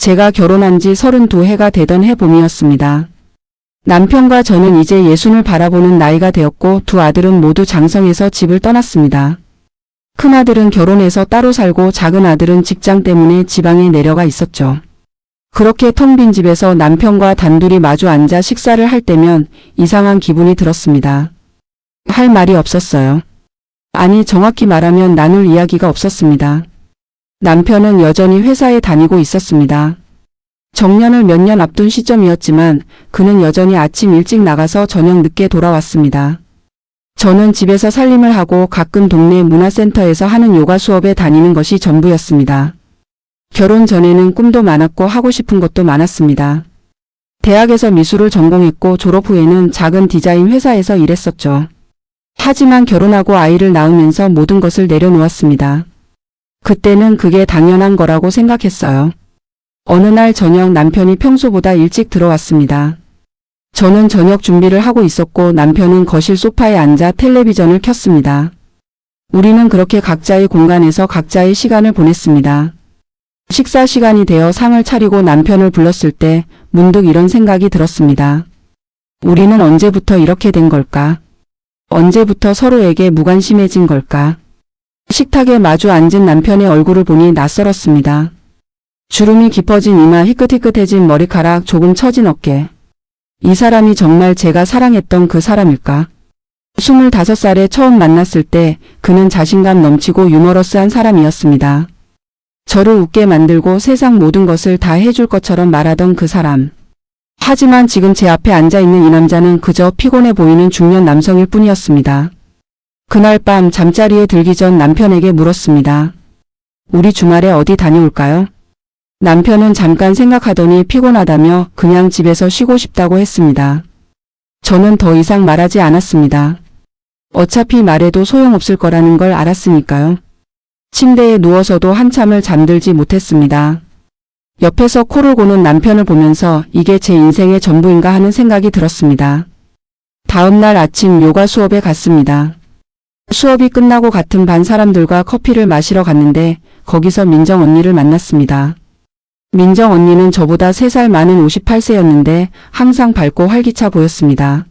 제가 결혼한 지 32해가 되던 해봄이었습니다. 남편과 저는 이제 예순을 바라보는 나이가 되었고 두 아들은 모두 장성해서 집을 떠났습니다. 큰아들은 결혼해서 따로 살고 작은 아들은 직장 때문에 지방에 내려가 있었죠. 그렇게 텅 빈 집에서 남편과 단둘이 마주 앉아 식사를 할 때면 이상한 기분이 들었습니다. 할 말이 없었어요. 아니, 정확히 말하면 나눌 이야기가 없었습니다. 남편은 여전히 회사에 다니고 있었습니다. 정년을 몇 년 앞둔 시점이었지만 그는 여전히 아침 일찍 나가서 저녁 늦게 돌아왔습니다. 저는 집에서 살림을 하고 가끔 동네 문화센터에서 하는 요가 수업에 다니는 것이 전부였습니다. 결혼 전에는 꿈도 많았고 하고 싶은 것도 많았습니다. 대학에서 미술을 전공했고 졸업 후에는 작은 디자인 회사에서 일했었죠. 하지만 결혼하고 아이를 낳으면서 모든 것을 내려놓았습니다. 그때는 그게 당연한 거라고 생각했어요. 어느 날 저녁 남편이 평소보다 일찍 들어왔습니다. 저는 저녁 준비를 하고 있었고 남편은 거실 소파에 앉아 텔레비전을 켰습니다. 우리는 그렇게 각자의 공간에서 각자의 시간을 보냈습니다. 식사 시간이 되어 상을 차리고 남편을 불렀을 때 문득 이런 생각이 들었습니다. 우리는 언제부터 이렇게 된 걸까? 언제부터 서로에게 무관심해진 걸까? 식탁에 마주 앉은 남편의 얼굴을 보니 낯설었습니다. 주름이 깊어진 이마, 희끗희끗해진 머리카락, 조금 처진 어깨. 이 사람이 정말 제가 사랑했던 그 사람일까? 25살에 처음 만났을 때 그는 자신감 넘치고 유머러스한 사람이었습니다. 저를 웃게 만들고 세상 모든 것을 다 해줄 것처럼 말하던 그 사람. 하지만 지금 제 앞에 앉아있는 이 남자는 그저 피곤해 보이는 중년 남성일 뿐이었습니다. 그날 밤 잠자리에 들기 전 남편에게 물었습니다. 우리 주말에 어디 다녀올까요? 남편은 잠깐 생각하더니 피곤하다며 그냥 집에서 쉬고 싶다고 했습니다. 저는 더 이상 말하지 않았습니다. 어차피 말해도 소용없을 거라는 걸 알았으니까요. 침대에 누워서도 한참을 잠들지 못했습니다. 옆에서 코를 고는 남편을 보면서 이게 제 인생의 전부인가 하는 생각이 들었습니다. 다음 날 아침 요가 수업에 갔습니다. 수업이 끝나고 같은 반 사람들과 커피를 마시러 갔는데 거기서 민정 언니를 만났습니다. 민정 언니는 저보다 3살 많은 58세였는데 항상 밝고 활기차 보였습니다.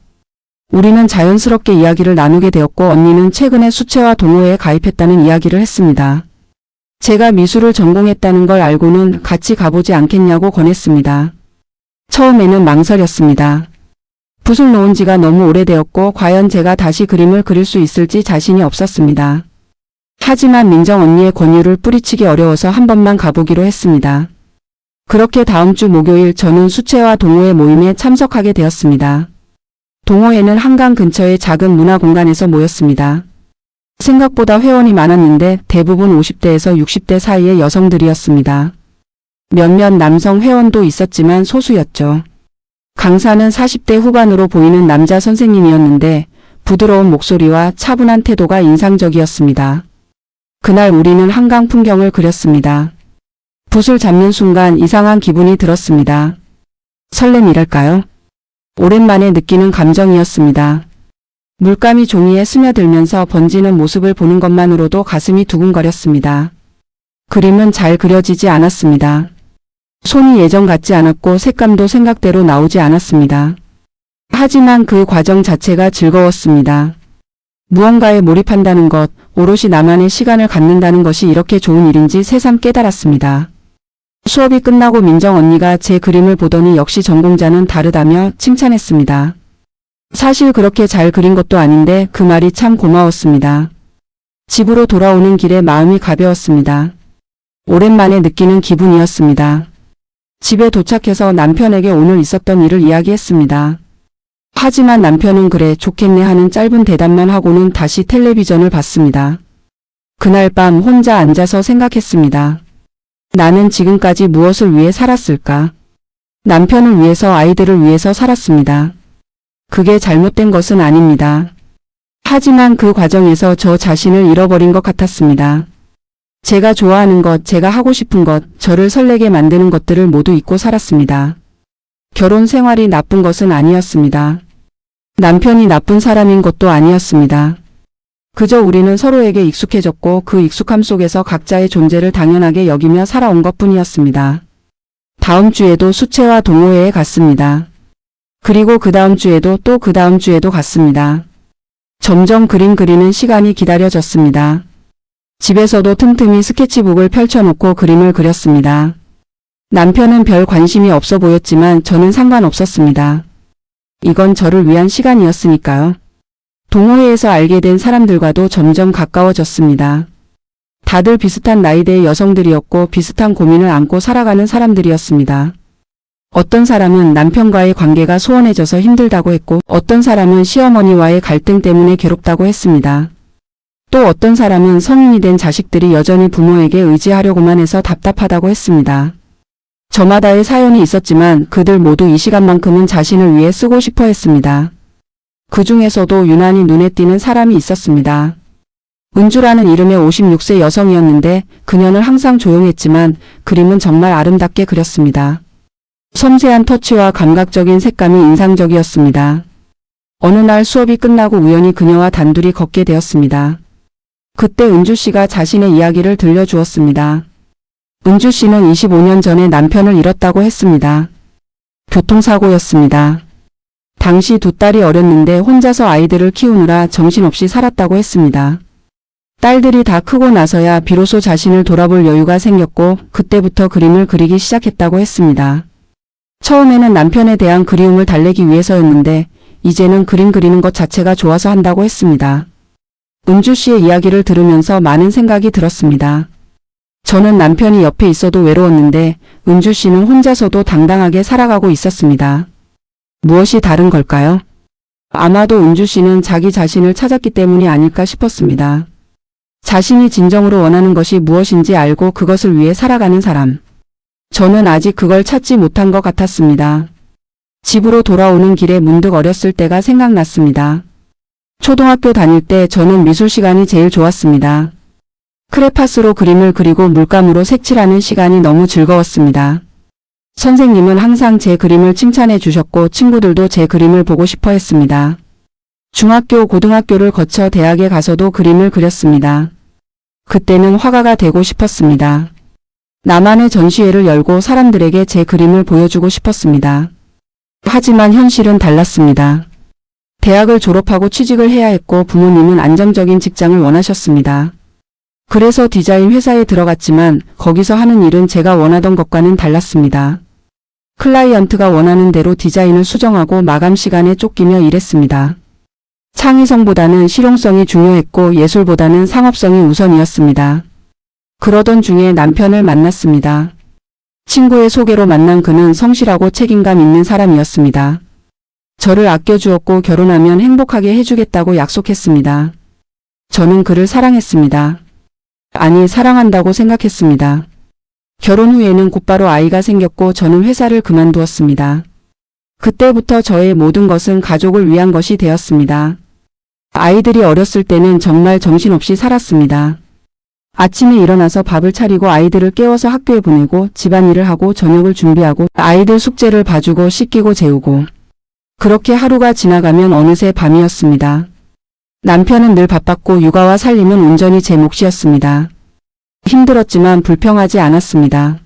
우리는 자연스럽게 이야기를 나누게 되었고 언니는 최근에 수채화 동호회에 가입했다는 이야기를 했습니다. 제가 미술을 전공했다는 걸 알고는 같이 가보지 않겠냐고 권했습니다. 처음에는 망설였습니다. 붓을 놓은 지가 너무 오래되었고 과연 제가 다시 그림을 그릴 수 있을지 자신이 없었습니다. 하지만 민정 언니의 권유를 뿌리치기 어려워서 한 번만 가보기로 했습니다. 그렇게 다음 주 목요일 저는 수채화 동호회 모임에 참석하게 되었습니다. 동호회는 한강 근처의 작은 문화공간에서 모였습니다. 생각보다 회원이 많았는데 대부분 50대에서 60대 사이의 여성들이었습니다. 몇몇 남성 회원도 있었지만 소수였죠. 강사는 40대 후반으로 보이는 남자 선생님이었는데 부드러운 목소리와 차분한 태도가 인상적이었습니다. 그날 우리는 한강 풍경을 그렸습니다. 붓을 잡는 순간 이상한 기분이 들었습니다. 설렘이랄까요? 오랜만에 느끼는 감정이었습니다. 물감이 종이에 스며들면서 번지는 모습을 보는 것만으로도 가슴이 두근거렸습니다. 그림은 잘 그려지지 않았습니다. 손이 예전 같지 않았고 색감도 생각대로 나오지 않았습니다. 하지만 그 과정 자체가 즐거웠습니다. 무언가에 몰입한다는 것, 오롯이 나만의 시간을 갖는다는 것이 이렇게 좋은 일인지 새삼 깨달았습니다. 수업이 끝나고 민정 언니가 제 그림을 보더니 역시 전공자는 다르다며 칭찬했습니다. 사실 그렇게 잘 그린 것도 아닌데 그 말이 참 고마웠습니다. 집으로 돌아오는 길에 마음이 가벼웠습니다. 오랜만에 느끼는 기분이었습니다. 집에 도착해서 남편에게 오늘 있었던 일을 이야기했습니다. 하지만 남편은 그래 좋겠네 하는 짧은 대답만 하고는 다시 텔레비전을 봤습니다. 그날 밤 혼자 앉아서 생각했습니다. 나는 지금까지 무엇을 위해 살았을까? 남편을 위해서, 아이들을 위해서 살았습니다. 그게 잘못된 것은 아닙니다. 하지만 그 과정에서 저 자신을 잃어버린 것 같았습니다. 제가 좋아하는 것, 제가 하고 싶은 것, 저를 설레게 만드는 것들을 모두 잊고 살았습니다. 결혼 생활이 나쁜 것은 아니었습니다. 남편이 나쁜 사람인 것도 아니었습니다. 그저 우리는 서로에게 익숙해졌고 그 익숙함 속에서 각자의 존재를 당연하게 여기며 살아온 것뿐이었습니다. 다음 주에도 수채화 동호회에 갔습니다. 그리고 그 다음 주에도 또 그 다음 주에도 갔습니다. 점점 그림 그리는 시간이 기다려졌습니다. 집에서도 틈틈이 스케치북을 펼쳐놓고 그림을 그렸습니다. 남편은 별 관심이 없어 보였지만 저는 상관없었습니다. 이건 저를 위한 시간이었으니까요. 동호회에서 알게 된 사람들과도 점점 가까워졌습니다. 다들 비슷한 나이대의 여성들이었고 비슷한 고민을 안고 살아가는 사람들이었습니다. 어떤 사람은 남편과의 관계가 소원해져서 힘들다고 했고 어떤 사람은 시어머니와의 갈등 때문에 괴롭다고 했습니다. 또 어떤 사람은 성인이 된 자식들이 여전히 부모에게 의지하려고만 해서 답답하다고 했습니다. 저마다의 사연이 있었지만 그들 모두 이 시간만큼은 자신을 위해 쓰고 싶어 했습니다. 그 중에서도 유난히 눈에 띄는 사람이 있었습니다. 은주라는 이름의 56세 여성이었는데 그녀는 항상 조용했지만 그림은 정말 아름답게 그렸습니다. 섬세한 터치와 감각적인 색감이 인상적이었습니다. 어느 날 수업이 끝나고 우연히 그녀와 단둘이 걷게 되었습니다. 그때 은주 씨가 자신의 이야기를 들려주었습니다. 은주 씨는 25년 전에 남편을 잃었다고 했습니다. 교통사고였습니다. 당시 두 딸이 어렸는데 혼자서 아이들을 키우느라 정신없이 살았다고 했습니다. 딸들이 다 크고 나서야 비로소 자신을 돌아볼 여유가 생겼고 그때부터 그림을 그리기 시작했다고 했습니다. 처음에는 남편에 대한 그리움을 달래기 위해서였는데 이제는 그림 그리는 것 자체가 좋아서 한다고 했습니다. 은주 씨의 이야기를 들으면서 많은 생각이 들었습니다. 저는 남편이 옆에 있어도 외로웠는데 은주 씨는 혼자서도 당당하게 살아가고 있었습니다. 무엇이 다른 걸까요? 아마도 은주 씨는 자기 자신을 찾았기 때문이 아닐까 싶었습니다. 자신이 진정으로 원하는 것이 무엇인지 알고 그것을 위해 살아가는 사람. 저는 아직 그걸 찾지 못한 것 같았습니다. 집으로 돌아오는 길에 문득 어렸을 때가 생각났습니다. 초등학교 다닐 때 저는 미술 시간이 제일 좋았습니다. 크레파스로 그림을 그리고 물감으로 색칠하는 시간이 너무 즐거웠습니다. 선생님은 항상 제 그림을 칭찬해 주셨고 친구들도 제 그림을 보고 싶어 했습니다. 중학교, 고등학교를 거쳐 대학에 가서도 그림을 그렸습니다. 그때는 화가가 되고 싶었습니다. 나만의 전시회를 열고 사람들에게 제 그림을 보여주고 싶었습니다. 하지만 현실은 달랐습니다. 대학을 졸업하고 취직을 해야 했고 부모님은 안정적인 직장을 원하셨습니다. 그래서 디자인 회사에 들어갔지만 거기서 하는 일은 제가 원하던 것과는 달랐습니다. 클라이언트가 원하는 대로 디자인을 수정하고 마감 시간에 쫓기며 일했습니다. 창의성보다는 실용성이 중요했고 예술보다는 상업성이 우선이었습니다. 그러던 중에 남편을 만났습니다. 친구의 소개로 만난 그는 성실하고 책임감 있는 사람이었습니다. 저를 아껴주었고 결혼하면 행복하게 해주겠다고 약속했습니다. 저는 그를 사랑했습니다. 아니, 사랑한다고 생각했습니다. 결혼 후에는 곧바로 아이가 생겼고 저는 회사를 그만두었습니다. 그때부터 저의 모든 것은 가족을 위한 것이 되었습니다. 아이들이 어렸을 때는 정말 정신없이 살았습니다. 아침에 일어나서 밥을 차리고 아이들을 깨워서 학교에 보내고 집안일을 하고 저녁을 준비하고 아이들 숙제를 봐주고 씻기고 재우고 그렇게 하루가 지나가면 어느새 밤이었습니다. 남편은 늘 바빴고 육아와 살림은 온전히 제 몫이었습니다. 힘들었지만 불평하지 않았습니다.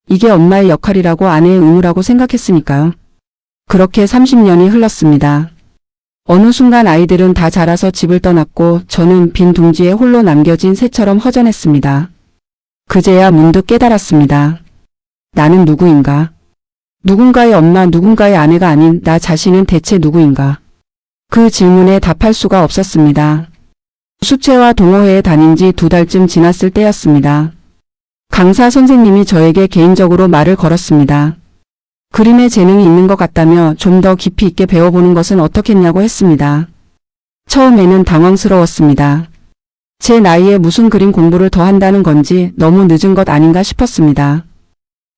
이게 엄마의 역할이라고 아내의 의무라고 생각했으니까요. 그렇게 30년이 흘렀습니다. 어느 순간 아이들은 다 자라서 집을 떠났고 저는 빈 둥지에 홀로 남겨진 새처럼 허전했습니다. 그제야 문득 깨달았습니다. 나는 누구인가? 누군가의 엄마, 누군가의 아내가 아닌 나 자신은 대체 누구인가? 그 질문에 답할 수가 없었습니다. 수채화 동호회에 다닌 지 2달쯤 지났을 때였습니다. 강사 선생님이 저에게 개인적으로 말을 걸었습니다. 그림에 재능이 있는 것 같다며 좀 더 깊이 있게 배워보는 것은 어떻겠냐고 했습니다. 처음에는 당황스러웠습니다. 제 나이에 무슨 그림 공부를 더 한다는 건지 너무 늦은 것 아닌가 싶었습니다.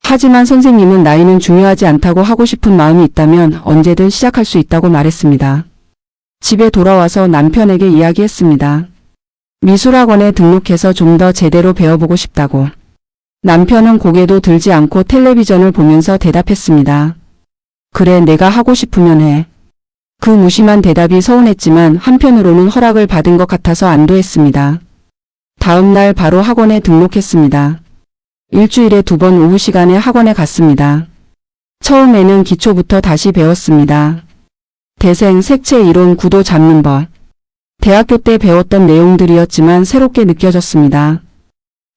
하지만 선생님은 나이는 중요하지 않다고 하고 싶은 마음이 있다면 언제든 시작할 수 있다고 말했습니다. 집에 돌아와서 남편에게 이야기했습니다. 미술학원에 등록해서 좀 더 제대로 배워보고 싶다고. 남편은 고개도 들지 않고 텔레비전을 보면서 대답했습니다. 그래, 내가 하고 싶으면 해. 그 무심한 대답이 서운했지만 한편으로는 허락을 받은 것 같아서 안도했습니다. 다음 날 바로 학원에 등록했습니다. 일주일에 2번 오후 시간에 학원에 갔습니다. 처음에는 기초부터 다시 배웠습니다. 대생, 색채 이론, 구도 잡는 법. 대학교 때 배웠던 내용들이었지만 새롭게 느껴졌습니다.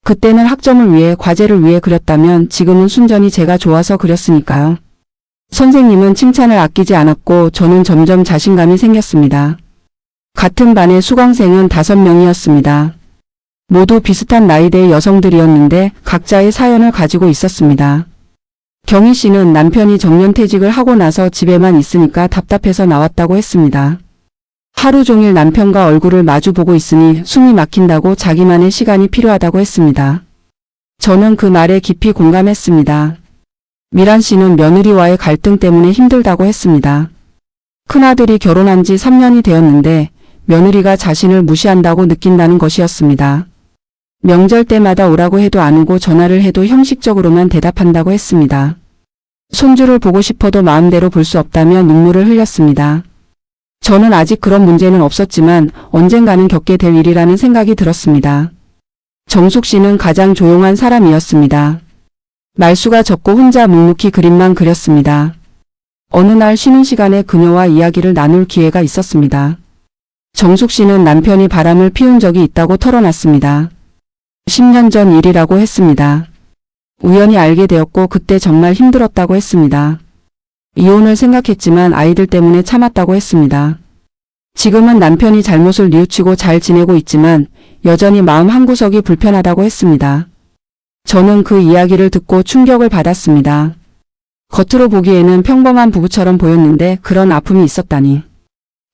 그때는 학점을 위해, 과제를 위해 그렸다면 지금은 순전히 제가 좋아서 그렸으니까요. 선생님은 칭찬을 아끼지 않았고 저는 점점 자신감이 생겼습니다. 같은 반의 수강생은 5명이었습니다. 모두 비슷한 나이대의 여성들이었는데 각자의 사연을 가지고 있었습니다. 경희 씨는 남편이 정년퇴직을 하고 나서 집에만 있으니까 답답해서 나왔다고 했습니다. 하루 종일 남편과 얼굴을 마주보고 있으니 숨이 막힌다고 자기만의 시간이 필요하다고 했습니다. 저는 그 말에 깊이 공감했습니다. 미란 씨는 며느리와의 갈등 때문에 힘들다고 했습니다. 큰아들이 결혼한 지 3년이 되었는데 며느리가 자신을 무시한다고 느낀다는 것이었습니다. 명절 때마다 오라고 해도 안 오고 전화를 해도 형식적으로만 대답한다고 했습니다. 손주를 보고 싶어도 마음대로 볼 수 없다며 눈물을 흘렸습니다. 저는 아직 그런 문제는 없었지만 언젠가는 겪게 될 일이라는 생각이 들었습니다. 정숙 씨는 가장 조용한 사람이었습니다. 말수가 적고 혼자 묵묵히 그림만 그렸습니다. 어느 날 쉬는 시간에 그녀와 이야기를 나눌 기회가 있었습니다. 정숙 씨는 남편이 바람을 피운 적이 있다고 털어놨습니다. 10년 전 일이라고 했습니다. 우연히 알게 되었고 그때 정말 힘들었다고 했습니다. 이혼을 생각했지만 아이들 때문에 참았다고 했습니다. 지금은 남편이 잘못을 뉘우치고 잘 지내고 있지만 여전히 마음 한구석이 불편하다고 했습니다. 저는 그 이야기를 듣고 충격을 받았습니다. 겉으로 보기에는 평범한 부부처럼 보였는데 그런 아픔이 있었다니.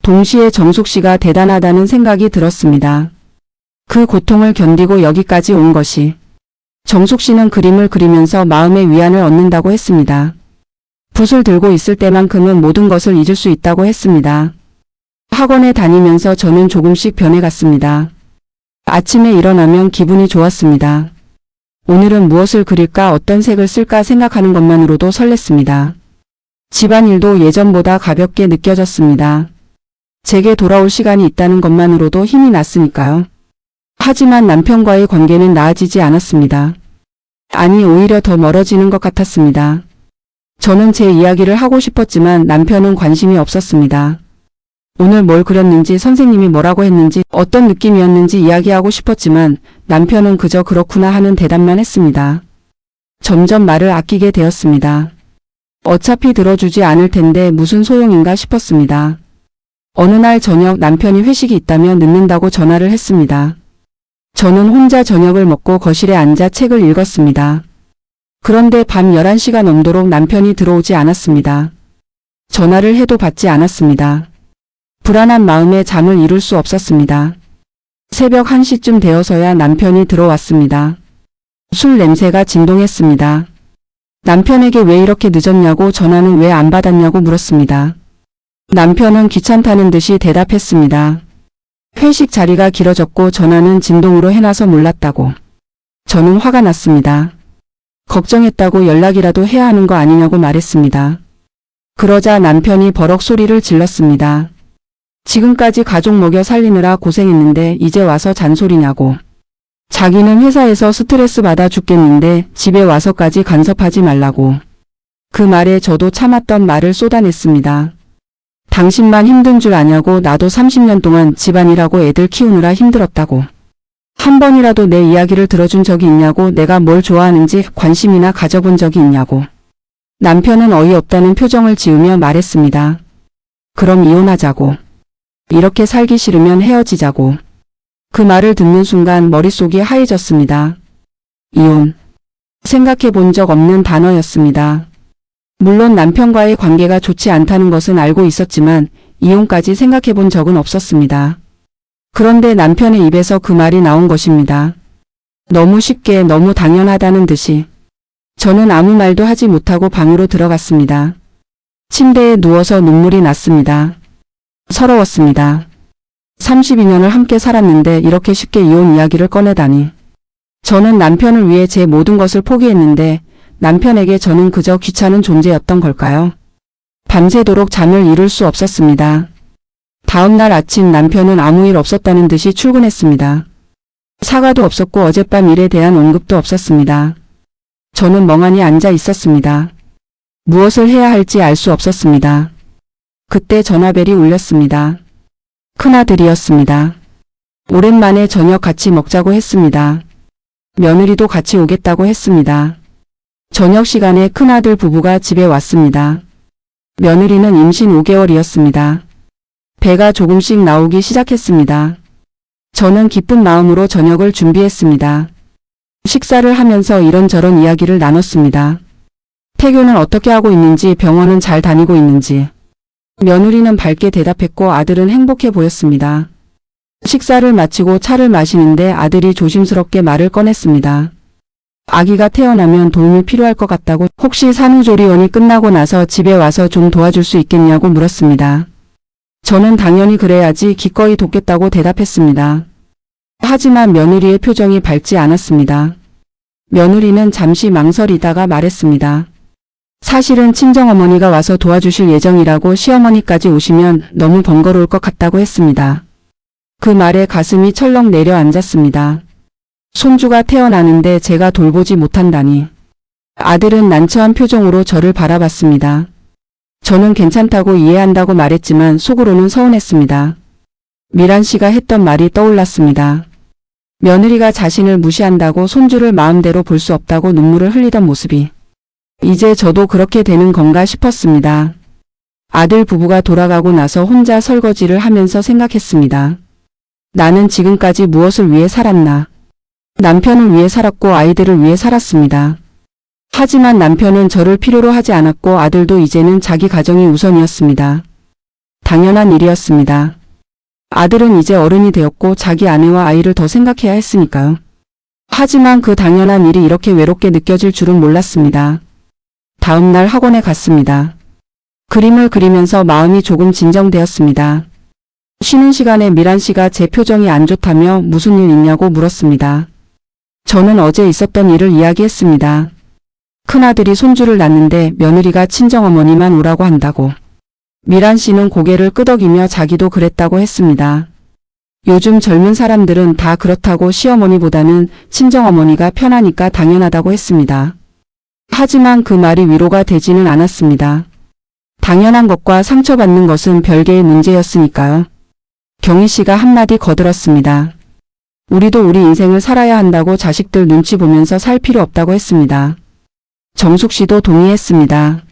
동시에 정숙 씨가 대단하다는 생각이 들었습니다. 그 고통을 견디고 여기까지 온 것이. 정숙 씨는 그림을 그리면서 마음의 위안을 얻는다고 했습니다. 붓을 들고 있을 때만큼은 모든 것을 잊을 수 있다고 했습니다. 학원에 다니면서 저는 조금씩 변해갔습니다. 아침에 일어나면 기분이 좋았습니다. 오늘은 무엇을 그릴까, 어떤 색을 쓸까 생각하는 것만으로도 설렜습니다. 집안일도 예전보다 가볍게 느껴졌습니다. 제게 돌아올 시간이 있다는 것만으로도 힘이 났으니까요. 하지만 남편과의 관계는 나아지지 않았습니다. 아니, 오히려 더 멀어지는 것 같았습니다. 저는 제 이야기를 하고 싶었지만 남편은 관심이 없었습니다. 오늘 뭘 그렸는지, 선생님이 뭐라고 했는지, 어떤 느낌이었는지 이야기하고 싶었지만 남편은 그저 그렇구나 하는 대답만 했습니다. 점점 말을 아끼게 되었습니다. 어차피 들어주지 않을 텐데 무슨 소용인가 싶었습니다. 어느 날 저녁 남편이 회식이 있다며 늦는다고 전화를 했습니다. 저는 혼자 저녁을 먹고 거실에 앉아 책을 읽었습니다. 그런데 밤 11시가 넘도록 남편이 들어오지 않았습니다. 전화를 해도 받지 않았습니다. 불안한 마음에 잠을 이룰 수 없었습니다. 새벽 1시쯤 되어서야 남편이 들어왔습니다. 술 냄새가 진동했습니다. 남편에게 왜 이렇게 늦었냐고, 전화는 왜 안 받았냐고 물었습니다. 남편은 귀찮다는 듯이 대답했습니다. 회식 자리가 길어졌고 전화는 진동으로 해놔서 몰랐다고. 저는 화가 났습니다. 걱정했다고 연락이라도 해야 하는 거 아니냐고 말했습니다. 그러자 남편이 버럭 소리를 질렀습니다. 지금까지 가족 먹여 살리느라 고생했는데 이제 와서 잔소리냐고. 자기는 회사에서 스트레스 받아 죽겠는데 집에 와서까지 간섭하지 말라고. 그 말에 저도 참았던 말을 쏟아냈습니다. 당신만 힘든 줄 아냐고. 나도 30년 동안 집안일하고 애들 키우느라 힘들었다고. 한 번이라도 내 이야기를 들어준 적이 있냐고. 내가 뭘 좋아하는지 관심이나 가져본 적이 있냐고. 남편은 어이없다는 표정을 지으며 말했습니다. 그럼 이혼하자고. 이렇게 살기 싫으면 헤어지자고. 그 말을 듣는 순간 머릿속이 하얘졌습니다. 이혼. 생각해 본 적 없는 단어였습니다. 물론 남편과의 관계가 좋지 않다는 것은 알고 있었지만 이혼까지 생각해 본 적은 없었습니다. 그런데 남편의 입에서 그 말이 나온 것입니다. 너무 쉽게, 너무 당연하다는 듯이. 저는 아무 말도 하지 못하고 방으로 들어갔습니다. 침대에 누워서 눈물이 났습니다. 서러웠습니다. 32년을 함께 살았는데 이렇게 쉽게 이혼 이야기를 꺼내다니. 저는 남편을 위해 제 모든 것을 포기했는데 남편에게 저는 그저 귀찮은 존재였던 걸까요? 밤새도록 잠을 이룰 수 없었습니다. 다음 날 아침 남편은 아무 일 없었다는 듯이 출근했습니다. 사과도 없었고 어젯밤 일에 대한 언급도 없었습니다. 저는 멍하니 앉아 있었습니다. 무엇을 해야 할지 알 수 없었습니다. 그때 전화벨이 울렸습니다. 큰아들이었습니다. 오랜만에 저녁 같이 먹자고 했습니다. 며느리도 같이 오겠다고 했습니다. 저녁 시간에 큰아들 부부가 집에 왔습니다. 며느리는 임신 5개월이었습니다. 배가 조금씩 나오기 시작했습니다. 저는 기쁜 마음으로 저녁을 준비했습니다. 식사를 하면서 이런저런 이야기를 나눴습니다. 태교는 어떻게 하고 있는지, 병원은 잘 다니고 있는지. 며느리는 밝게 대답했고 아들은 행복해 보였습니다. 식사를 마치고 차를 마시는데 아들이 조심스럽게 말을 꺼냈습니다. 아기가 태어나면 도움이 필요할 것 같다고, 혹시 산후조리원이 끝나고 나서 집에 와서 좀 도와줄 수 있겠냐고 물었습니다. 저는 당연히 그래야지 기꺼이 돕겠다고 대답했습니다. 하지만 며느리의 표정이 밝지 않았습니다. 며느리는 잠시 망설이다가 말했습니다. 사실은 친정어머니가 와서 도와주실 예정이라고, 시어머니까지 오시면 너무 번거로울 것 같다고 했습니다. 그 말에 가슴이 철렁 내려앉았습니다. 손주가 태어나는데 제가 돌보지 못한다니. 아들은 난처한 표정으로 저를 바라봤습니다. 저는 괜찮다고 이해한다고 말했지만 속으로는 서운했습니다. 미란 씨가 했던 말이 떠올랐습니다. 며느리가 자신을 무시한다고, 손주를 마음대로 볼 수 없다고 눈물을 흘리던 모습이. 이제 저도 그렇게 되는 건가 싶었습니다. 아들 부부가 돌아가고 나서 혼자 설거지를 하면서 생각했습니다. 나는 지금까지 무엇을 위해 살았나? 남편을 위해 살았고 아이들을 위해 살았습니다. 하지만 남편은 저를 필요로 하지 않았고 아들도 이제는 자기 가정이 우선이었습니다. 당연한 일이었습니다. 아들은 이제 어른이 되었고 자기 아내와 아이를 더 생각해야 했으니까요. 하지만 그 당연한 일이 이렇게 외롭게 느껴질 줄은 몰랐습니다. 다음 날 학원에 갔습니다. 그림을 그리면서 마음이 조금 진정되었습니다. 쉬는 시간에 미란 씨가 제 표정이 안 좋다며 무슨 일 있냐고 물었습니다. 저는 어제 있었던 일을 이야기했습니다. 큰아들이 손주를 낳는데 며느리가 친정어머니만 오라고 한다고. 미란 씨는 고개를 끄덕이며 자기도 그랬다고 했습니다. 요즘 젊은 사람들은 다 그렇다고, 시어머니보다는 친정어머니가 편하니까 당연하다고 했습니다. 하지만 그 말이 위로가 되지는 않았습니다. 당연한 것과 상처받는 것은 별개의 문제였으니까요. 경희 씨가 한마디 거들었습니다. 우리도 우리 인생을 살아야 한다고, 자식들 눈치 보면서 살 필요 없다고 했습니다. 정숙 씨도 동의했습니다.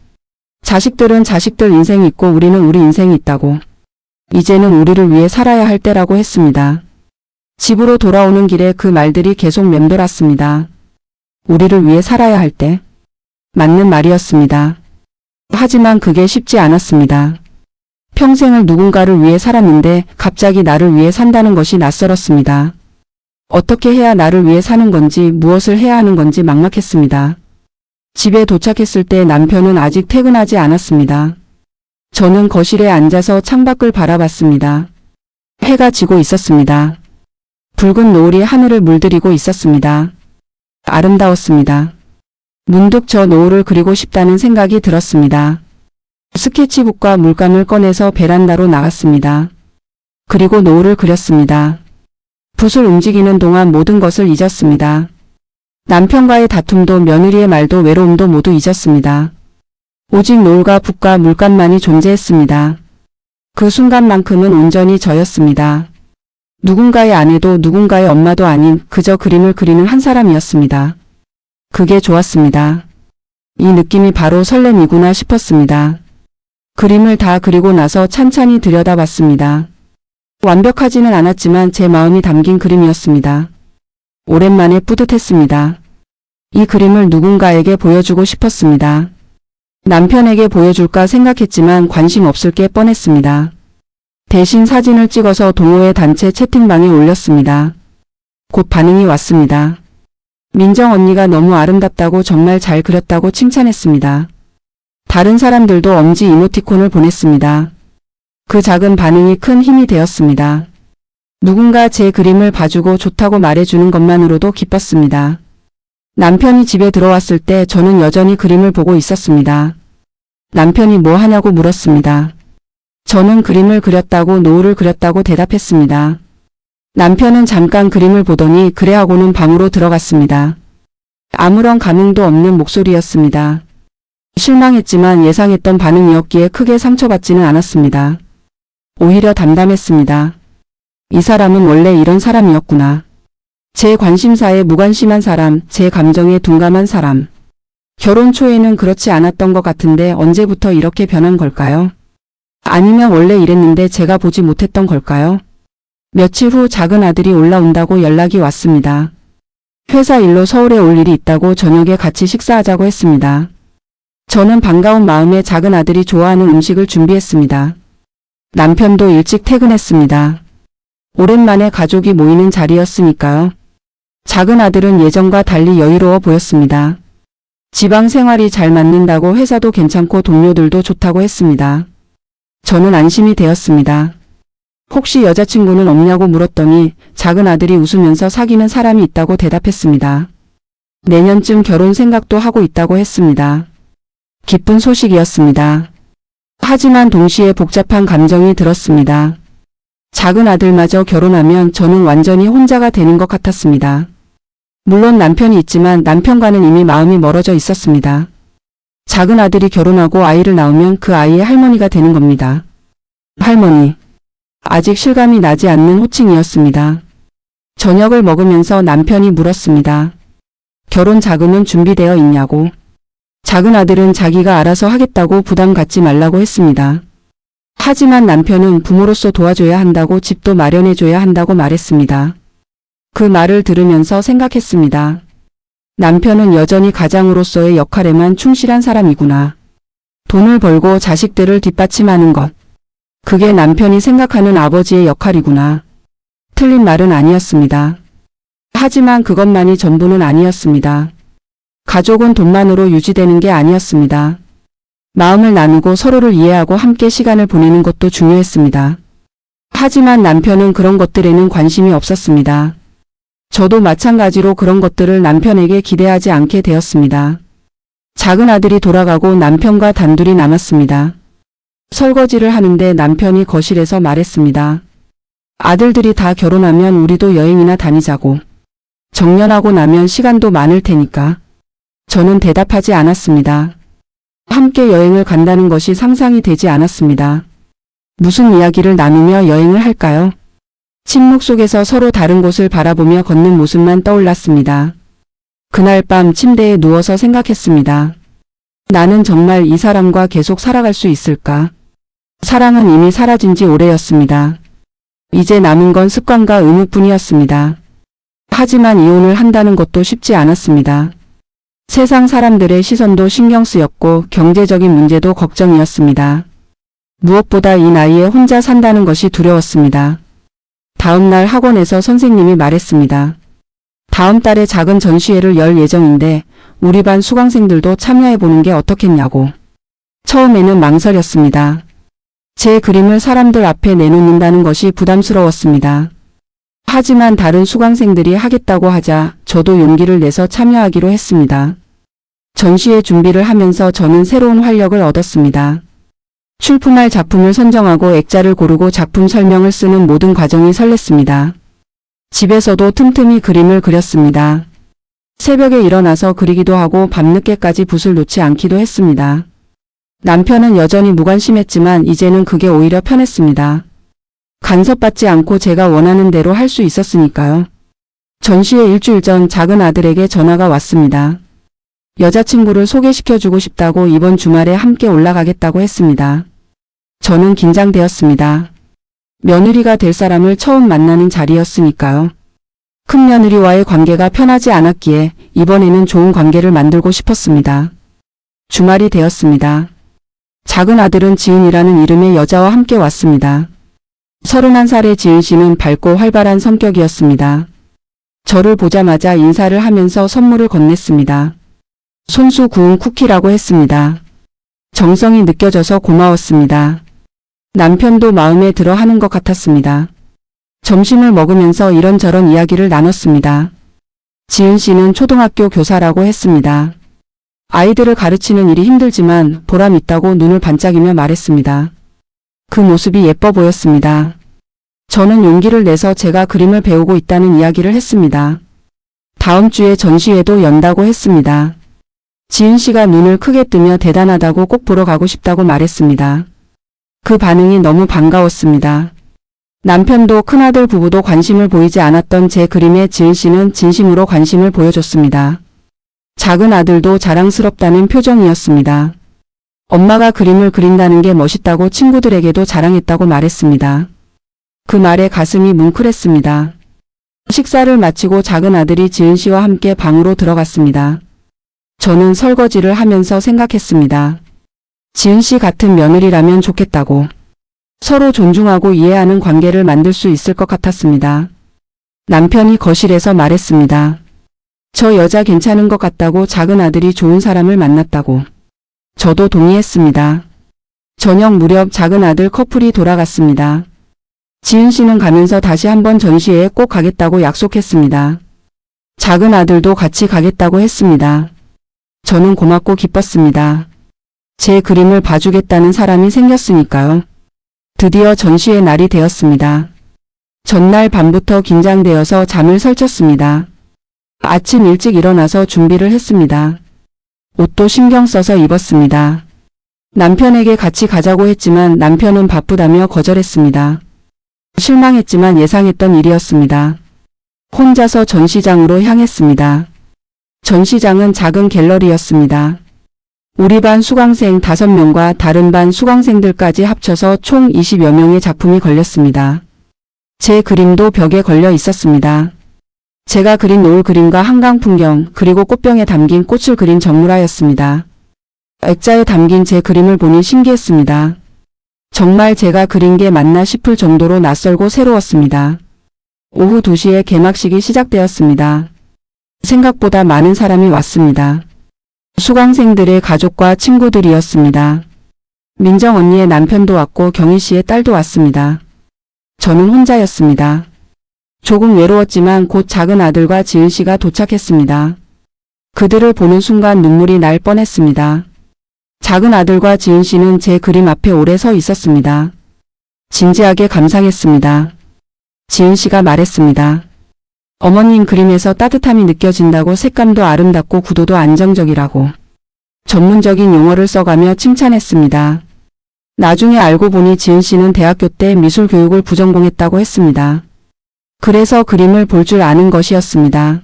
자식들은 자식들 인생이 있고 우리는 우리 인생이 있다고. 이제는 우리를 위해 살아야 할 때라고 했습니다. 집으로 돌아오는 길에 그 말들이 계속 맴돌았습니다. 우리를 위해 살아야 할 때. 맞는 말이었습니다. 하지만 그게 쉽지 않았습니다. 평생을 누군가를 위해 살았는데 갑자기 나를 위해 산다는 것이 낯설었습니다. 어떻게 해야 나를 위해 사는 건지, 무엇을 해야 하는 건지 막막했습니다. 집에 도착했을 때 남편은 아직 퇴근하지 않았습니다. 저는 거실에 앉아서 창밖을 바라봤습니다. 해가 지고 있었습니다. 붉은 노을이 하늘을 물들이고 있었습니다. 아름다웠습니다. 문득 저 노을을 그리고 싶다는 생각이 들었습니다. 스케치북과 물감을 꺼내서 베란다로 나갔습니다. 그리고 노을을 그렸습니다. 붓을 움직이는 동안 모든 것을 잊었습니다. 남편과의 다툼도, 며느리의 말도, 외로움도 모두 잊었습니다. 오직 노을과 붓과 물감만이 존재했습니다. 그 순간만큼은 온전히 저였습니다. 누군가의 아내도 누군가의 엄마도 아닌 그저 그림을 그리는 한 사람이었습니다. 그게 좋았습니다. 이 느낌이 바로 설렘이구나 싶었습니다. 그림을 다 그리고 나서 찬찬히 들여다봤습니다. 완벽하지는 않았지만 제 마음이 담긴 그림이었습니다. 오랜만에 뿌듯했습니다. 이 그림을 누군가에게 보여주고 싶었습니다. 남편에게 보여줄까 생각했지만 관심 없을 게 뻔했습니다. 대신 사진을 찍어서 동호회 단체 채팅방에 올렸습니다. 곧 반응이 왔습니다. 민정 언니가 너무 아름답다고, 정말 잘 그렸다고 칭찬했습니다. 다른 사람들도 엄지 이모티콘을 보냈습니다. 그 작은 반응이 큰 힘이 되었습니다. 누군가 제 그림을 봐주고 좋다고 말해주는 것만으로도 기뻤습니다. 남편이 집에 들어왔을 때 저는 여전히 그림을 보고 있었습니다. 남편이 뭐 하냐고 물었습니다. 저는 그림을 그렸다고, 노을을 그렸다고 대답했습니다. 남편은 잠깐 그림을 보더니 그래 하고는 방으로 들어갔습니다. 아무런 감흥도 없는 목소리였습니다. 실망했지만 예상했던 반응이었기에 크게 상처받지는 않았습니다. 오히려 담담했습니다. 이 사람은 원래 이런 사람이었구나. 제 관심사에 무관심한 사람, 제 감정에 둔감한 사람. 결혼 초에는 그렇지 않았던 것 같은데 언제부터 이렇게 변한 걸까요? 아니면 원래 이랬는데 제가 보지 못했던 걸까요? 며칠 후 작은 아들이 올라온다고 연락이 왔습니다. 회사 일로 서울에 올 일이 있다고 저녁에 같이 식사하자고 했습니다. 저는 반가운 마음에 작은 아들이 좋아하는 음식을 준비했습니다. 남편도 일찍 퇴근했습니다. 오랜만에 가족이 모이는 자리였으니까요. 작은 아들은 예전과 달리 여유로워 보였습니다. 지방 생활이 잘 맞는다고 회사도 괜찮고 동료들도 좋다고 했습니다. 저는 안심이 되었습니다. 혹시 여자친구는 없냐고 물었더니 작은 아들이 웃으면서 사귀는 사람이 있다고 대답했습니다. 내년쯤 결혼 생각도 하고 있다고 했습니다. 기쁜 소식이었습니다. 하지만 동시에 복잡한 감정이 들었습니다. 작은 아들마저 결혼하면 저는 완전히 혼자가 되는 것 같았습니다. 물론 남편이 있지만 남편과는 이미 마음이 멀어져 있었습니다. 작은 아들이 결혼하고 아이를 낳으면 그 아이의 할머니가 되는 겁니다. 할머니. 아직 실감이 나지 않는 호칭이었습니다. 저녁을 먹으면서 남편이 물었습니다. 결혼 자금은 준비되어 있냐고. 작은 아들은 자기가 알아서 하겠다고 부담 갖지 말라고 했습니다. 하지만 남편은 부모로서 도와줘야 한다고 집도 마련해줘야 한다고 말했습니다. 그 말을 들으면서 생각했습니다. 남편은 여전히 가장으로서의 역할에만 충실한 사람이구나. 돈을 벌고 자식들을 뒷받침하는 것. 그게 남편이 생각하는 아버지의 역할이구나. 틀린 말은 아니었습니다. 하지만 그것만이 전부는 아니었습니다. 가족은 돈만으로 유지되는 게 아니었습니다. 마음을 나누고 서로를 이해하고 함께 시간을 보내는 것도 중요했습니다. 하지만 남편은 그런 것들에는 관심이 없었습니다. 저도 마찬가지로 그런 것들을 남편에게 기대하지 않게 되었습니다. 작은 아들이 돌아가고 남편과 단둘이 남았습니다. 설거지를 하는데 남편이 거실에서 말했습니다. 아들들이 다 결혼하면 우리도 여행이나 다니자고. 정년하고 나면 시간도 많을 테니까. 저는 대답하지 않았습니다. 함께 여행을 간다는 것이 상상이 되지 않았습니다. 무슨 이야기를 나누며 여행을 할까요? 침묵 속에서 서로 다른 곳을 바라보며 걷는 모습만 떠올랐습니다. 그날 밤 침대에 누워서 생각했습니다. 나는 정말 이 사람과 계속 살아갈 수 있을까? 사랑은 이미 사라진 지 오래였습니다. 이제 남은 건 습관과 의무뿐이었습니다. 하지만 이혼을 한다는 것도 쉽지 않았습니다. 세상 사람들의 시선도 신경 쓰였고 경제적인 문제도 걱정이었습니다. 무엇보다 이 나이에 혼자 산다는 것이 두려웠습니다. 다음 날 학원에서 선생님이 말했습니다. 다음 달에 작은 전시회를 열 예정인데 우리 반 수강생들도 참여해보는 게 어떻겠냐고. 처음에는 망설였습니다. 제 그림을 사람들 앞에 내놓는다는 것이 부담스러웠습니다. 하지만 다른 수강생들이 하겠다고 하자 저도 용기를 내서 참여하기로 했습니다. 전시회 준비를 하면서 저는 새로운 활력을 얻었습니다. 출품할 작품을 선정하고 액자를 고르고 작품 설명을 쓰는 모든 과정이 설렜습니다. 집에서도 틈틈이 그림을 그렸습니다. 새벽에 일어나서 그리기도 하고 밤늦게까지 붓을 놓지 않기도 했습니다. 남편은 여전히 무관심했지만 이제는 그게 오히려 편했습니다. 간섭받지 않고 제가 원하는 대로 할 수 있었으니까요. 전시회 일주일 전 작은 아들에게 전화가 왔습니다. 여자친구를 소개시켜주고 싶다고 이번 주말에 함께 올라가겠다고 했습니다. 저는 긴장되었습니다. 며느리가 될 사람을 처음 만나는 자리였으니까요. 큰 며느리와의 관계가 편하지 않았기에 이번에는 좋은 관계를 만들고 싶었습니다. 주말이 되었습니다. 작은 아들은 지은이라는 이름의 여자와 함께 왔습니다. 31살의 지은 씨는 밝고 활발한 성격이었습니다. 저를 보자마자 인사를 하면서 선물을 건넸습니다. 손수 구운 쿠키라고 했습니다. 정성이 느껴져서 고마웠습니다. 남편도 마음에 들어 하는 것 같았습니다. 점심을 먹으면서 이런저런 이야기를 나눴습니다. 지은 씨는 초등학교 교사라고 했습니다. 아이들을 가르치는 일이 힘들지만 보람 있다고 눈을 반짝이며 말했습니다. 그 모습이 예뻐 보였습니다. 저는 용기를 내서 제가 그림을 배우고 있다는 이야기를 했습니다. 다음 주에 전시회도 연다고 했습니다. 지은 씨가 눈을 크게 뜨며 대단하다고 꼭 보러 가고 싶다고 말했습니다. 그 반응이 너무 반가웠습니다. 남편도 큰아들 부부도 관심을 보이지 않았던 제 그림에 지은 씨는 진심으로 관심을 보여줬습니다. 작은 아들도 자랑스럽다는 표정이었습니다. 엄마가 그림을 그린다는 게 멋있다고 친구들에게도 자랑했다고 말했습니다. 그 말에 가슴이 뭉클했습니다. 식사를 마치고 작은 아들이 지은 씨와 함께 방으로 들어갔습니다. 저는 설거지를 하면서 생각했습니다. 지은 씨 같은 며느리라면 좋겠다고. 서로 존중하고 이해하는 관계를 만들 수 있을 것 같았습니다. 남편이 거실에서 말했습니다. 저 여자 괜찮은 것 같다고, 작은 아들이 좋은 사람을 만났다고. 저도 동의했습니다. 저녁 무렵 작은 아들 커플이 돌아갔습니다. 지은 씨는 가면서 다시 한번 전시회에 꼭 가겠다고 약속했습니다. 작은 아들도 같이 가겠다고 했습니다. 저는 고맙고 기뻤습니다. 제 그림을 봐주겠다는 사람이 생겼으니까요. 드디어 전시회 날이 되었습니다. 전날 밤부터 긴장되어서 잠을 설쳤습니다. 아침 일찍 일어나서 준비를 했습니다. 옷도 신경 써서 입었습니다. 남편에게 같이 가자고 했지만 남편은 바쁘다며 거절했습니다. 실망했지만 예상했던 일이었습니다. 혼자서 전시장으로 향했습니다. 전시장은 작은 갤러리였습니다. 우리 반 수강생 5명과 다른 반 수강생들까지 합쳐서 총 20여 명의 작품이 걸렸습니다. 제 그림도 벽에 걸려 있었습니다. 제가 그린 노을 그림과 한강 풍경, 그리고 꽃병에 담긴 꽃을 그린 정물화였습니다. 액자에 담긴 제 그림을 보니 신기했습니다. 정말 제가 그린 게 맞나 싶을 정도로 낯설고 새로웠습니다. 오후 2시에 개막식이 시작되었습니다. 생각보다 많은 사람이 왔습니다. 수강생들의 가족과 친구들이었습니다. 민정 언니의 남편도 왔고 경희 씨의 딸도 왔습니다. 저는 혼자였습니다. 조금 외로웠지만 곧 작은 아들과 지은 씨가 도착했습니다. 그들을 보는 순간 눈물이 날 뻔했습니다. 작은 아들과 지은 씨는 제 그림 앞에 오래 서 있었습니다. 진지하게 감상했습니다. 지은 씨가 말했습니다. 어머님 그림에서 따뜻함이 느껴진다고, 색감도 아름답고 구도도 안정적이라고. 전문적인 용어를 써가며 칭찬했습니다. 나중에 알고 보니 지은 씨는 대학교 때 미술 교육을 부전공했다고 했습니다. 그래서 그림을 볼 줄 아는 것이었습니다.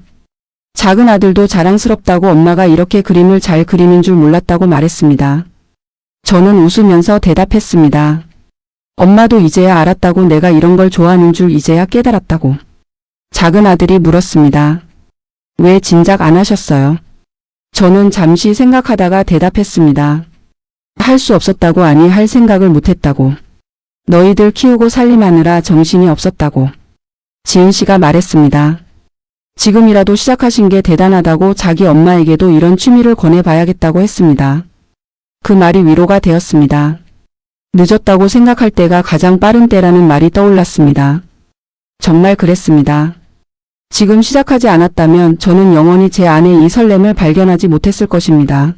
작은 아들도 자랑스럽다고 엄마가 이렇게 그림을 잘 그리는 줄 몰랐다고 말했습니다. 저는 웃으면서 대답했습니다. 엄마도 이제야 알았다고, 내가 이런 걸 좋아하는 줄 이제야 깨달았다고. 작은 아들이 물었습니다. 왜 진작 안 하셨어요? 저는 잠시 생각하다가 대답했습니다. 할 수 없었다고. 아니, 할 생각을 못했다고. 너희들 키우고 살림하느라 정신이 없었다고. 지은 씨가 말했습니다. 지금이라도 시작하신 게 대단하다고, 자기 엄마에게도 이런 취미를 권해봐야겠다고 했습니다. 그 말이 위로가 되었습니다. 늦었다고 생각할 때가 가장 빠른 때라는 말이 떠올랐습니다. 정말 그랬습니다. 지금 시작하지 않았다면 저는 영원히 제 안에 이 설렘을 발견하지 못했을 것입니다.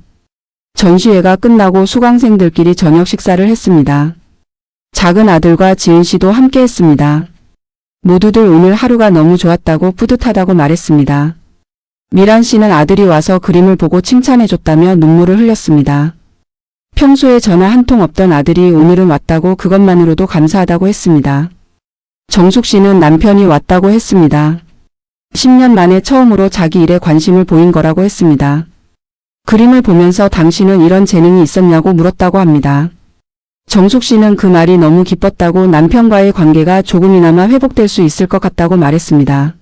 전시회가 끝나고 수강생들끼리 저녁 식사를 했습니다. 작은 아들과 지은 씨도 함께 했습니다. 모두들 오늘 하루가 너무 좋았다고, 뿌듯하다고 말했습니다. 미란 씨는 아들이 와서 그림을 보고 칭찬해줬다며 눈물을 흘렸습니다. 평소에 전화 한 통 없던 아들이 오늘은 왔다고, 그것만으로도 감사하다고 했습니다. 정숙 씨는 남편이 왔다고 했습니다. 10년 만에 처음으로 자기 일에 관심을 보인 거라고 했습니다. 그림을 보면서 당신은 이런 재능이 있었냐고 물었다고 합니다. 정숙 씨는 그 말이 너무 기뻤다고, 남편과의 관계가 조금이나마 회복될 수 있을 것 같다고 말했습니다.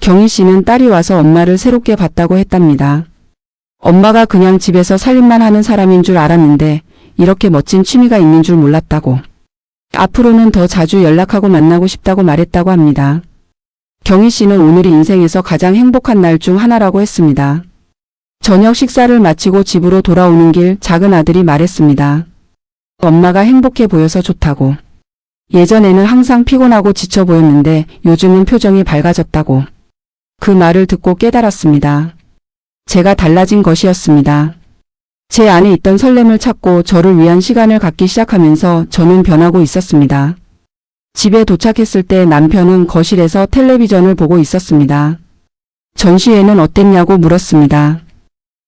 경희 씨는 딸이 와서 엄마를 새롭게 봤다고 했답니다. 엄마가 그냥 집에서 살림만 하는 사람인 줄 알았는데 이렇게 멋진 취미가 있는 줄 몰랐다고. 앞으로는 더 자주 연락하고 만나고 싶다고 말했다고 합니다. 경희 씨는 오늘이 인생에서 가장 행복한 날 중 하나라고 했습니다. 저녁 식사를 마치고 집으로 돌아오는 길 작은 아들이 말했습니다. 엄마가 행복해 보여서 좋다고. 예전에는 항상 피곤하고 지쳐 보였는데 요즘은 표정이 밝아졌다고. 그 말을 듣고 깨달았습니다. 제가 달라진 것이었습니다. 제 안에 있던 설렘을 찾고 저를 위한 시간을 갖기 시작하면서 저는 변하고 있었습니다. 집에 도착했을 때 남편은 거실에서 텔레비전을 보고 있었습니다. 전시회는 어땠냐고 물었습니다.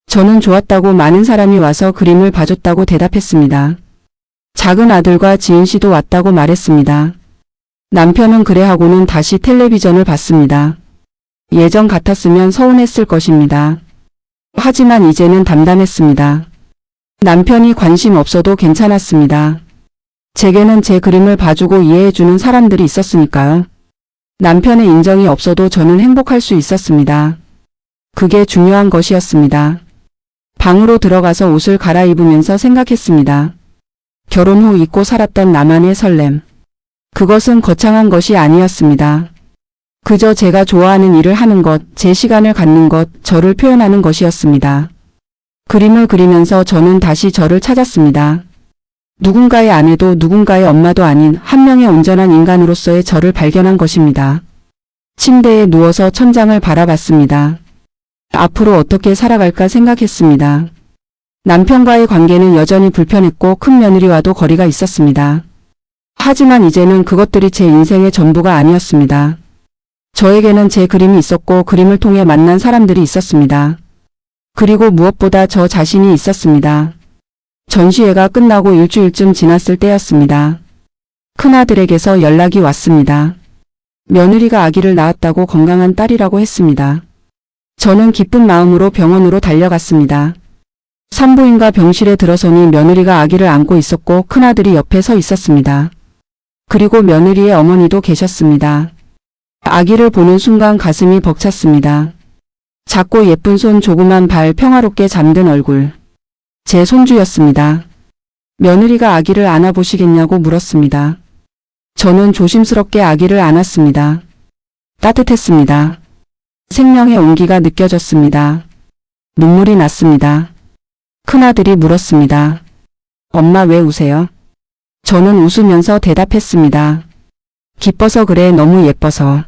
저는 좋았다고 많은 사람이 와서 그림을 봐줬다고 대답했습니다. 작은 아들과 지은 씨도 왔다고 말했습니다. 남편은 그래 하고는 다시 텔레비전을 봤습니다. 예전 같았으면 서운했을 것입니다. 하지만 이제는 담담했습니다. 남편이 관심 없어도 괜찮았습니다. 제게는 제 그림을 봐주고 이해해주는 사람들이 있었으니까요. 남편의 인정이 없어도 저는 행복할 수 있었습니다. 그게 중요한 것이었습니다. 방으로 들어가서 옷을 갈아입으면서 생각했습니다. 결혼 후 잊고 살았던 나만의 설렘. 그것은 거창한 것이 아니었습니다. 그저 제가 좋아하는 일을 하는 것, 제 시간을 갖는 것, 저를 표현하는 것이었습니다. 그림을 그리면서 저는 다시 저를 찾았습니다. 누군가의 아내도 누군가의 엄마도 아닌 한 명의 온전한 인간으로서의 저를 발견한 것입니다. 침대에 누워서 천장을 바라봤습니다. 앞으로 어떻게 살아갈까 생각했습니다. 남편과의 관계는 여전히 불편했고 큰 며느리와도 거리가 있었습니다. 하지만 이제는 그것들이 제 인생의 전부가 아니었습니다. 저에게는 제 그림이 있었고 그림을 통해 만난 사람들이 있었습니다. 그리고 무엇보다 저 자신이 있었습니다. 전시회가 끝나고 일주일쯤 지났을 때였습니다. 큰아들에게서 연락이 왔습니다. 며느리가 아기를 낳았다고 건강한 딸이라고 했습니다. 저는 기쁜 마음으로 병원으로 달려갔습니다. 산부인과 병실에 들어서니 며느리가 아기를 안고 있었고 큰아들이 옆에 서 있었습니다. 그리고 며느리의 어머니도 계셨습니다. 아기를 보는 순간 가슴이 벅찼습니다. 작고 예쁜 손, 조그만 발, 평화롭게 잠든 얼굴. 제 손주였습니다. 며느리가 아기를 안아보시겠냐고 물었습니다. 저는 조심스럽게 아기를 안았습니다. 따뜻했습니다. 생명의 온기가 느껴졌습니다. 눈물이 났습니다. 큰아들이 물었습니다. 엄마 왜 우세요? 저는 웃으면서 대답했습니다. 기뻐서 그래, 너무 예뻐서.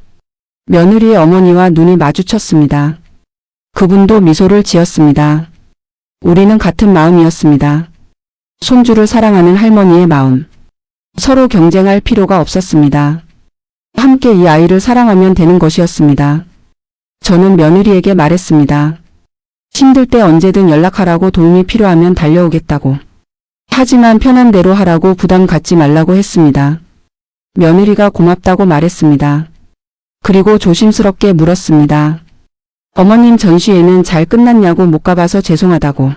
며느리의 어머니와 눈이 마주쳤습니다. 그분도 미소를 지었습니다. 우리는 같은 마음이었습니다. 손주를 사랑하는 할머니의 마음. 서로 경쟁할 필요가 없었습니다. 함께 이 아이를 사랑하면 되는 것이었습니다. 저는 며느리에게 말했습니다. 힘들 때 언제든 연락하라고, 도움이 필요하면 달려오겠다고. 하지만 편한 대로 하라고, 부담 갖지 말라고 했습니다. 며느리가 고맙다고 말했습니다. 그리고 조심스럽게 물었습니다. 어머님, 전시회는 잘 끝났냐고. 못 가봐서 죄송하다고.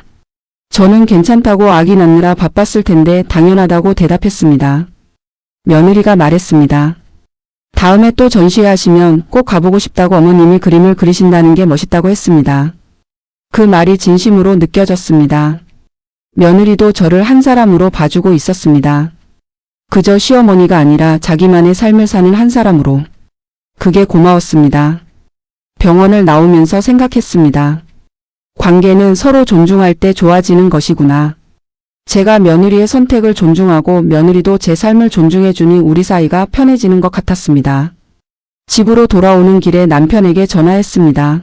저는 괜찮다고, 아기 낳느라 바빴을 텐데 당연하다고 대답했습니다. 며느리가 말했습니다. 다음에 또 전시회 하시면 꼭 가보고 싶다고, 어머님이 그림을 그리신다는 게 멋있다고 했습니다. 그 말이 진심으로 느껴졌습니다. 며느리도 저를 한 사람으로 봐주고 있었습니다. 그저 시어머니가 아니라 자기만의 삶을 사는 한 사람으로. 그게 고마웠습니다. 병원을 나오면서 생각했습니다. 관계는 서로 존중할 때 좋아지는 것이구나. 제가 며느리의 선택을 존중하고 며느리도 제 삶을 존중해주니 우리 사이가 편해지는 것 같았습니다. 집으로 돌아오는 길에 남편에게 전화했습니다.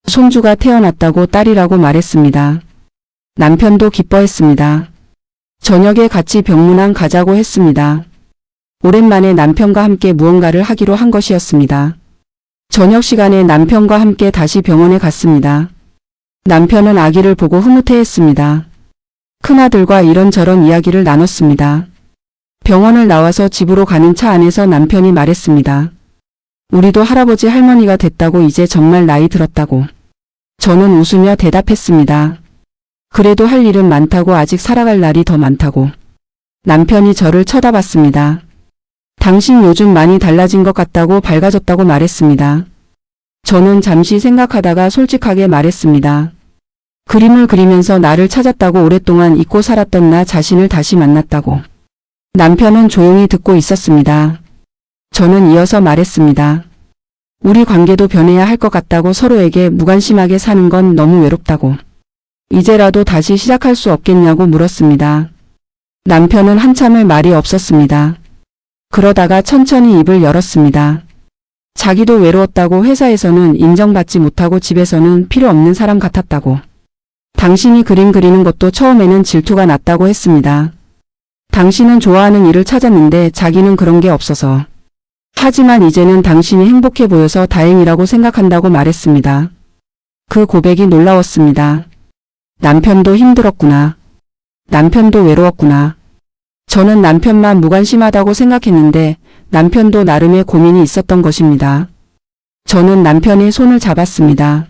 손주가 태어났다고 딸이라고 말했습니다. 남편도 기뻐했습니다. 저녁에 같이 병문안 가자고 했습니다. 오랜만에 남편과 함께 무언가를 하기로 한 것이었습니다. 저녁 시간에 남편과 함께 다시 병원에 갔습니다. 남편은 아기를 보고 흐뭇해했습니다. 큰아들과 이런저런 이야기를 나눴습니다. 병원을 나와서 집으로 가는 차 안에서 남편이 말했습니다. 우리도 할아버지 할머니가 됐다고, 이제 정말 나이 들었다고. 저는 웃으며 대답했습니다. 그래도 할 일은 많다고, 아직 살아갈 날이 더 많다고. 남편이 저를 쳐다봤습니다. 당신 요즘 많이 달라진 것 같다고, 밝아졌다고 말했습니다. 저는 잠시 생각하다가 솔직하게 말했습니다. 그림을 그리면서 나를 찾았다고, 오랫동안 잊고 살았던 나 자신을 다시 만났다고. 남편은 조용히 듣고 있었습니다. 저는 이어서 말했습니다. 우리 관계도 변해야 할 것 같다고, 서로에게 무관심하게 사는 건 너무 외롭다고. 이제라도 다시 시작할 수 없겠냐고 물었습니다. 남편은 한참을 말이 없었습니다. 그러다가 천천히 입을 열었습니다. 자기도 외로웠다고, 회사에서는 인정받지 못하고 집에서는 필요 없는 사람 같았다고. 당신이 그림 그리는 것도 처음에는 질투가 났다고 했습니다. 당신은 좋아하는 일을 찾았는데 자기는 그런 게 없어서. 하지만 이제는 당신이 행복해 보여서 다행이라고 생각한다고 말했습니다. 그 고백이 놀라웠습니다. 남편도 힘들었구나. 남편도 외로웠구나. 저는 남편만 무관심하다고 생각했는데 남편도 나름의 고민이 있었던 것입니다. 저는 남편의 손을 잡았습니다.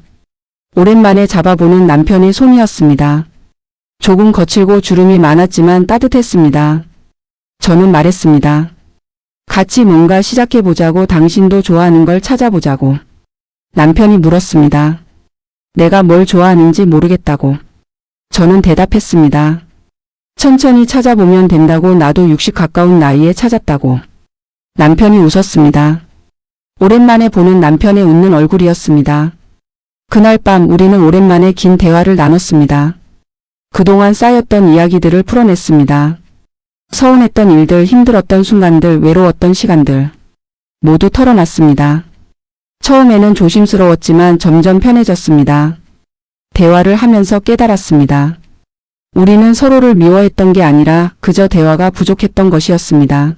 오랜만에 잡아보는 남편의 손이었습니다. 조금 거칠고 주름이 많았지만 따뜻했습니다. 저는 말했습니다. 같이 뭔가 시작해보자고, 당신도 좋아하는 걸 찾아보자고. 남편이 물었습니다. 내가 뭘 좋아하는지 모르겠다고. 저는 대답했습니다. 천천히 찾아보면 된다고. 나도 60 가까운 나이에 찾았다고. 남편이 웃었습니다. 오랜만에 보는 남편의 웃는 얼굴이었습니다. 그날 밤 우리는 오랜만에 긴 대화를 나눴습니다. 그동안 쌓였던 이야기들을 풀어냈습니다. 서운했던 일들, 힘들었던 순간들, 외로웠던 시간들 모두 털어놨습니다. 처음에는 조심스러웠지만 점점 편해졌습니다. 대화를 하면서 깨달았습니다. 우리는 서로를 미워했던 게 아니라 그저 대화가 부족했던 것이었습니다.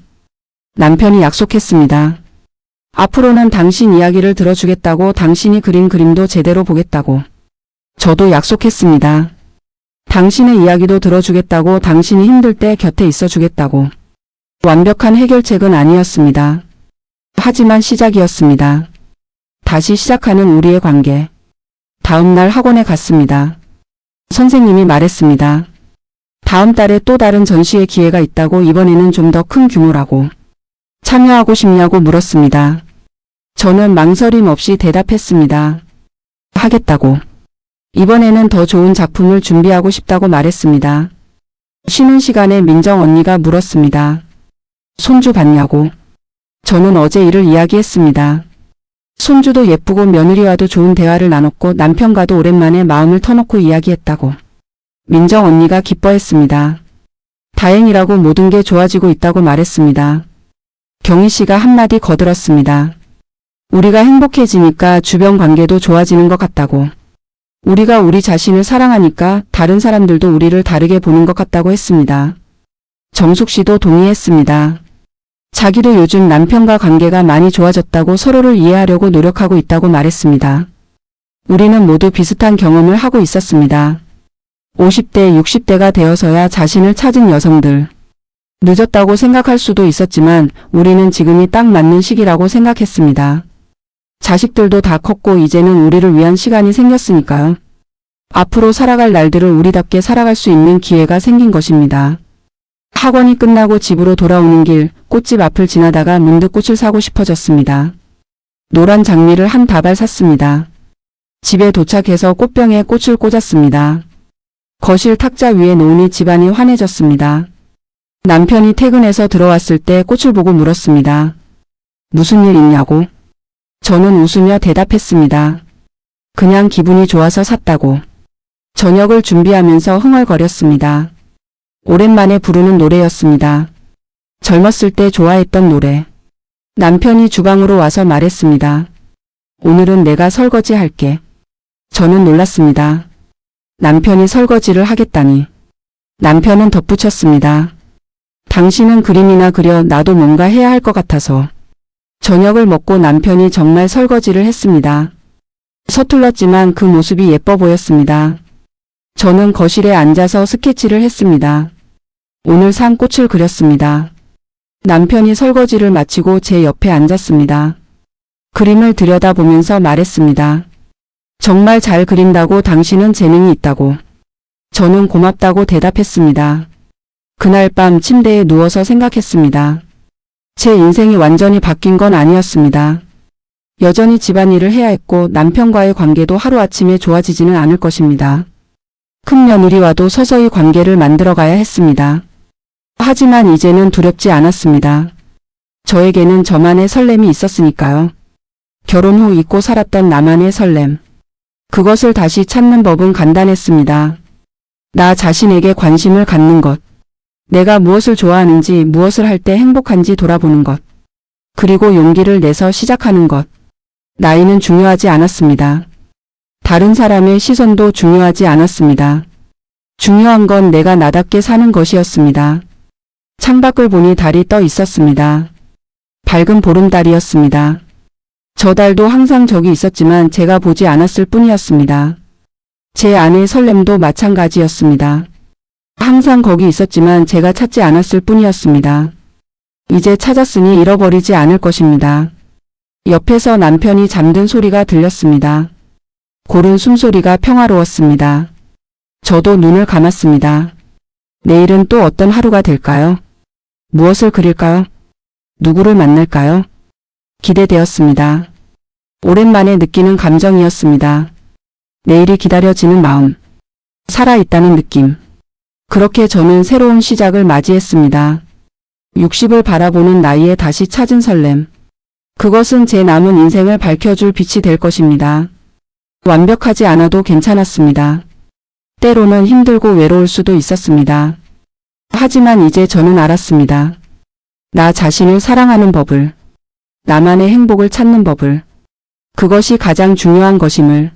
남편이 약속했습니다. 앞으로는 당신 이야기를 들어주겠다고, 당신이 그린 그림도 제대로 보겠다고. 저도 약속했습니다. 당신의 이야기도 들어주겠다고, 당신이 힘들 때 곁에 있어주겠다고. 완벽한 해결책은 아니었습니다. 하지만 시작이었습니다. 다시 시작하는 우리의 관계. 다음 날 학원에 갔습니다. 선생님이 말했습니다. 다음 달에 또 다른 전시회 기회가 있다고. 이번에는 좀 더 큰 규모라고. 참여하고 싶냐고 물었습니다. 저는 망설임 없이 대답했습니다. 하겠다고. 이번에는 더 좋은 작품을 준비하고 싶다고 말했습니다. 쉬는 시간에 민정 언니가 물었습니다. 손주 봤냐고. 저는 어제 일을 이야기했습니다. 손주도 예쁘고 며느리와도 좋은 대화를 나눴고 남편과도 오랜만에 마음을 터놓고 이야기했다고. 민정 언니가 기뻐했습니다. 다행이라고, 모든 게 좋아지고 있다고 말했습니다. 경희 씨가 한마디 거들었습니다. 우리가 행복해지니까 주변 관계도 좋아지는 것 같다고. 우리가 우리 자신을 사랑하니까 다른 사람들도 우리를 다르게 보는 것 같다고 했습니다. 정숙 씨도 동의했습니다. 자기도 요즘 남편과 관계가 많이 좋아졌다고, 서로를 이해하려고 노력하고 있다고 말했습니다. 우리는 모두 비슷한 경험을 하고 있었습니다. 50대, 60대가 되어서야 자신을 찾은 여성들. 늦었다고 생각할 수도 있었지만 우리는 지금이 딱 맞는 시기라고 생각했습니다. 자식들도 다 컸고 이제는 우리를 위한 시간이 생겼으니까요. 앞으로 살아갈 날들을 우리답게 살아갈 수 있는 기회가 생긴 것입니다. 학원이 끝나고 집으로 돌아오는 길, 꽃집 앞을 지나다가 문득 꽃을 사고 싶어졌습니다. 노란 장미를 한 다발 샀습니다. 집에 도착해서 꽃병에 꽃을 꽂았습니다. 거실 탁자 위에 놓으니 집안이 환해졌습니다. 남편이 퇴근해서 들어왔을 때 꽃을 보고 물었습니다. 무슨 일 있냐고. 저는 웃으며 대답했습니다. 그냥 기분이 좋아서 샀다고. 저녁을 준비하면서 흥얼거렸습니다. 오랜만에 부르는 노래였습니다. 젊었을 때 좋아했던 노래. 남편이 주방으로 와서 말했습니다. 오늘은 내가 설거지 할게. 저는 놀랐습니다. 남편이 설거지를 하겠다니. 남편은 덧붙였습니다. 당신은 그림이나 그려, 나도 뭔가 해야 할 것 같아서. 저녁을 먹고 남편이 정말 설거지를 했습니다. 서툴렀지만 그 모습이 예뻐 보였습니다. 저는 거실에 앉아서 스케치를 했습니다. 오늘 산 꽃을 그렸습니다. 남편이 설거지를 마치고 제 옆에 앉았습니다. 그림을 들여다보면서 말했습니다. 정말 잘 그린다고, 당신은 재능이 있다고. 저는 고맙다고 대답했습니다. 그날 밤 침대에 누워서 생각했습니다. 제 인생이 완전히 바뀐 건 아니었습니다. 여전히 집안일을 해야 했고 남편과의 관계도 하루아침에 좋아지지는 않을 것입니다. 큰 며느리와도 서서히 관계를 만들어가야 했습니다. 하지만 이제는 두렵지 않았습니다. 저에게는 저만의 설렘이 있었으니까요. 결혼 후 잊고 살았던 나만의 설렘. 그것을 다시 찾는 법은 간단했습니다. 나 자신에게 관심을 갖는 것. 내가 무엇을 좋아하는지, 무엇을 할 때 행복한지 돌아보는 것. 그리고 용기를 내서 시작하는 것. 나이는 중요하지 않았습니다. 다른 사람의 시선도 중요하지 않았습니다. 중요한 건 내가 나답게 사는 것이었습니다. 창밖을 보니 달이 떠 있었습니다. 밝은 보름달이었습니다. 저 달도 항상 저기 있었지만 제가 보지 않았을 뿐이었습니다. 제 안의 설렘도 마찬가지였습니다. 항상 거기 있었지만 제가 찾지 않았을 뿐이었습니다. 이제 찾았으니 잃어버리지 않을 것입니다. 옆에서 남편이 잠든 소리가 들렸습니다. 고른 숨소리가 평화로웠습니다. 저도 눈을 감았습니다. 내일은 또 어떤 하루가 될까요? 무엇을 그릴까요? 누구를 만날까요? 기대되었습니다. 오랜만에 느끼는 감정이었습니다. 내일이 기다려지는 마음. 살아있다는 느낌. 그렇게 저는 새로운 시작을 맞이했습니다. 60을 바라보는 나이에 다시 찾은 설렘. 그것은 제 남은 인생을 밝혀줄 빛이 될 것입니다. 완벽하지 않아도 괜찮았습니다. 때로는 힘들고 외로울 수도 있었습니다. 하지만 이제 저는 알았습니다. 나 자신을 사랑하는 법을, 나만의 행복을 찾는 법을, 그것이 가장 중요한 것임을.